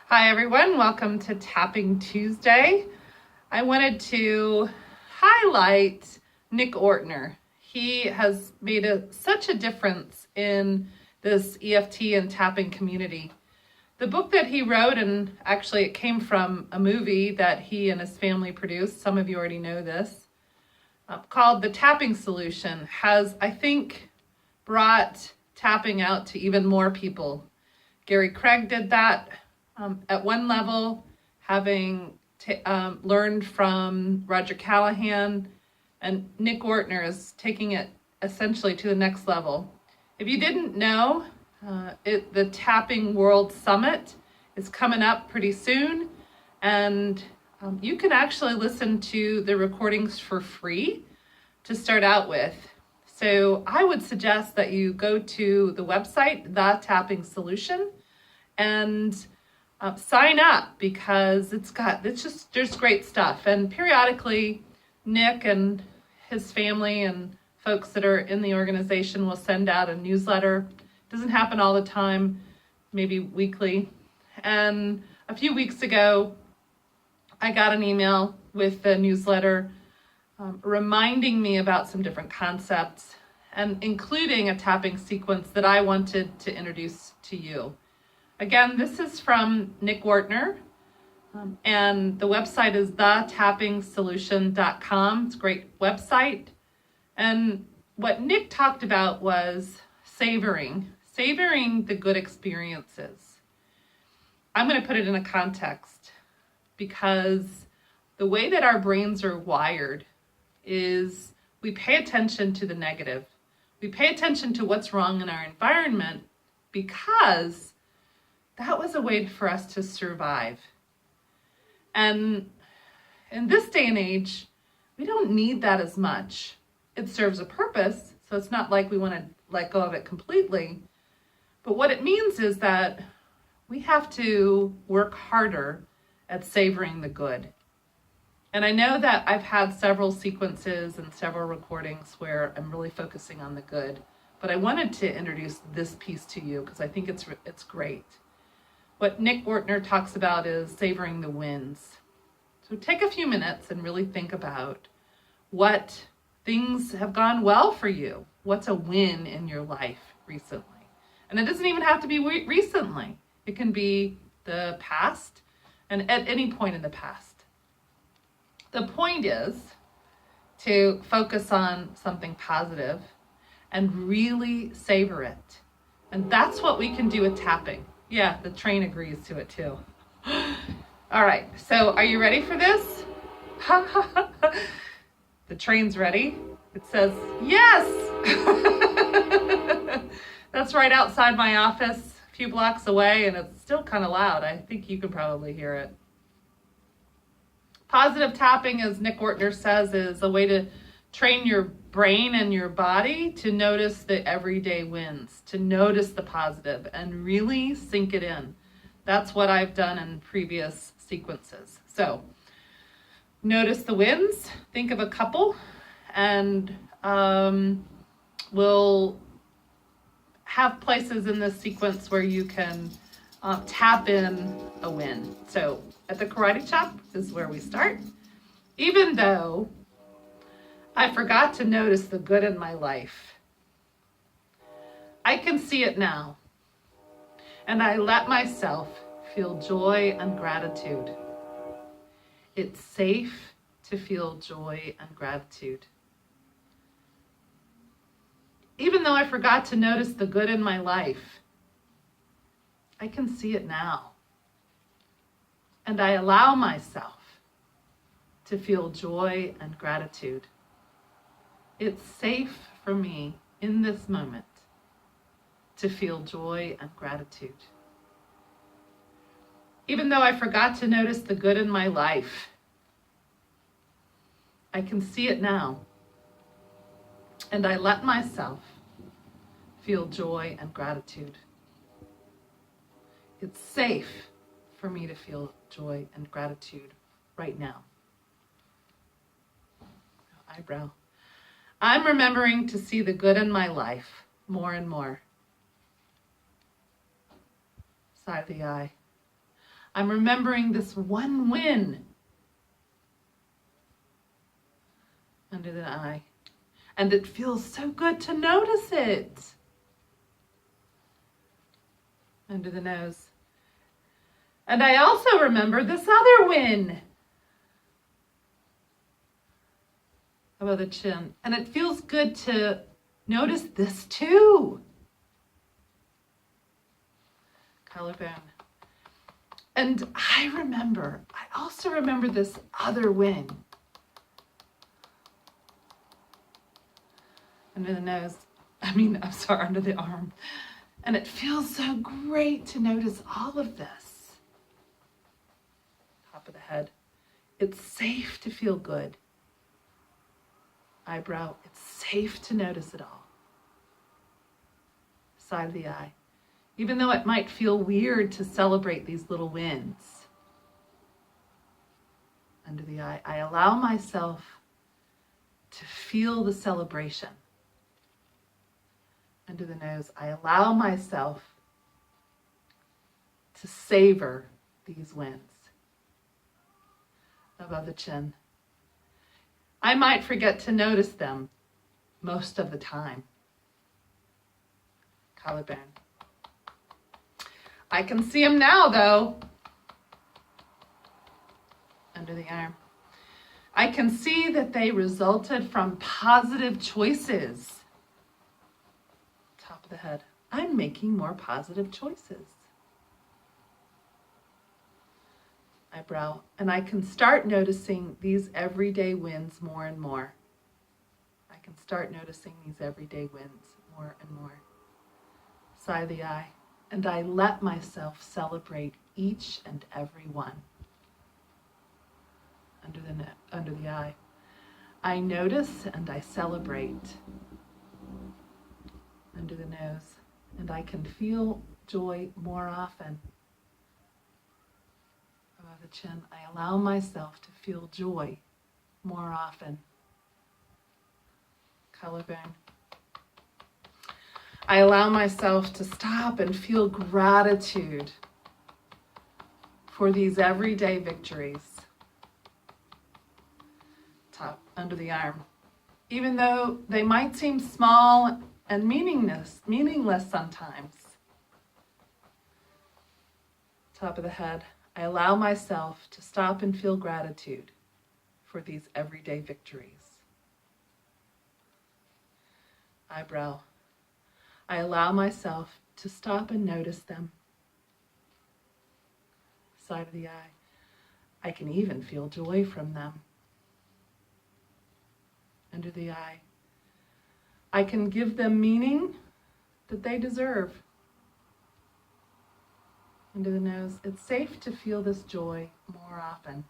Hi everyone, welcome to Tapping Tuesday. I wanted to highlight Nick Ortner. He has made such a difference in this EFT and tapping community. The book that he wrote, and actually it came from a movie that he and his family produced, some of you already know this, called The Tapping Solution, has, I think, brought tapping out to even more people. Gary Craig did that at one level, having learned from Roger Callahan, and Nick Ortner is taking it essentially to the next level. If you didn't know, the Tapping World Summit is coming up pretty soon, and you can actually listen to the recordings for free to start out with. So I would suggest that you go to the website, The Tapping Solution, and sign up, because there's great stuff. And periodically, Nick and his family and folks that are in the organization will send out a newsletter. It doesn't happen all the time, maybe weekly. And a few weeks ago, I got an email with the newsletter reminding me about some different concepts, and including a tapping sequence that I wanted to introduce to you. Again, this is from Nick Ortner, and the website is thetappingsolution.com. It's a great website. And what Nick talked about was savoring the good experiences. I'm going to put it in a context, because the way that our brains are wired is we pay attention to the negative. We pay attention to what's wrong in our environment, because that was a way for us to survive. And in this day and age, we don't need that as much. It serves a purpose, so it's not like we want to let go of it completely. But what it means is that we have to work harder at savoring the good. And I know that I've had several sequences and several recordings where I'm really focusing on the good, but I wanted to introduce this piece to you because I think it's great. What Nick Ortner talks about is savoring the wins. So take a few minutes and really think about what things have gone well for you. What's a win in your life recently? And it doesn't even have to be recently. It can be the past and at any point in the past. The point is to focus on something positive and really savor it. And that's what we can do with tapping. Yeah, the train agrees to it too. All right, so are you ready for this? The train's ready. It says yes. That's right outside my office, a few blocks away, and it's still kind of loud. I think you can probably hear it. Positive tapping, as Nick Ortner says, is a way to train your brain and your body to notice the everyday wins, to notice the positive and really sink it in. That's what I've done in previous sequences. So notice the wins, think of a couple, and we'll have places in this sequence where you can tap in a win. So at the karate chop is where we start. Even though I forgot to notice the good in my life, I can see it now, and I let myself feel joy and gratitude. It's safe to feel joy and gratitude. Even though I forgot to notice the good in my life, I can see it now, and I allow myself to feel joy and gratitude. It's safe for me in this moment to feel joy and gratitude. Even though I forgot to notice the good in my life, I can see it now, and I let myself feel joy and gratitude. It's safe for me to feel joy and gratitude right now. Eyebrow. I'm remembering to see the good in my life more and more. Side of the eye. I'm remembering this one win. Under the eye. And it feels so good to notice it. Under the nose. And I also remember this other win. Above the chin. And it feels good to notice this too. Collarbone. And I also remember this other win. Under the nose. Under the arm. And it feels so great to notice all of this. Top of the head. It's safe to feel good. Eyebrow. It's safe to notice it all. Side of the eye. Even though it might feel weird to celebrate these little wins. Under the eye. I allow myself to feel the celebration. Under the nose, I allow myself to savor these wins. Above the chin. I might forget to notice them most of the time. Collarbone. I can see them now, though. Under the arm. I can see that they resulted from positive choices. Top of the head. I'm making more positive choices. Eyebrow. And I can start noticing these everyday wins more and more. I can start noticing these everyday wins more and more. Side of the eye. And I let myself celebrate each and every one. Under the eye. I notice and I celebrate. Under the nose. And I can feel joy more often. Above the chin. I allow myself to feel joy more often. Collarbone. I allow myself to stop and feel gratitude for these everyday victories. Top, under the arm. Even though they might seem small and meaningless sometimes. Top of the head. I allow myself to stop and feel gratitude for these everyday victories. Eyebrow. I allow myself to stop and notice them. Side of the eye. I can even feel joy from them. Under the eye. I can give them meaning that they deserve. Under the nose. It's safe to feel this joy more often.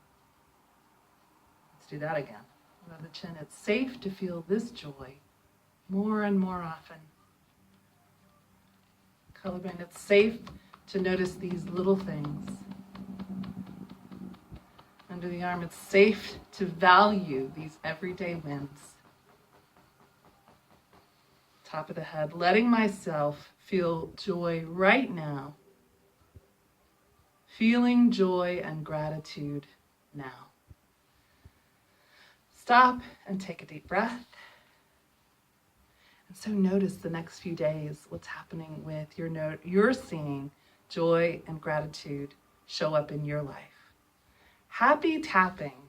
Let's do that again. Above the chin. It's safe to feel this joy more and more often. Collarbone. It's safe to notice these little things. Under the arm. It's safe to value these everyday wins. Top of the head. Letting myself feel joy right now. Feeling joy and gratitude now. Stop and take a deep breath. And so notice the next few days what's happening with you're seeing joy and gratitude show up in your life. Happy tapping.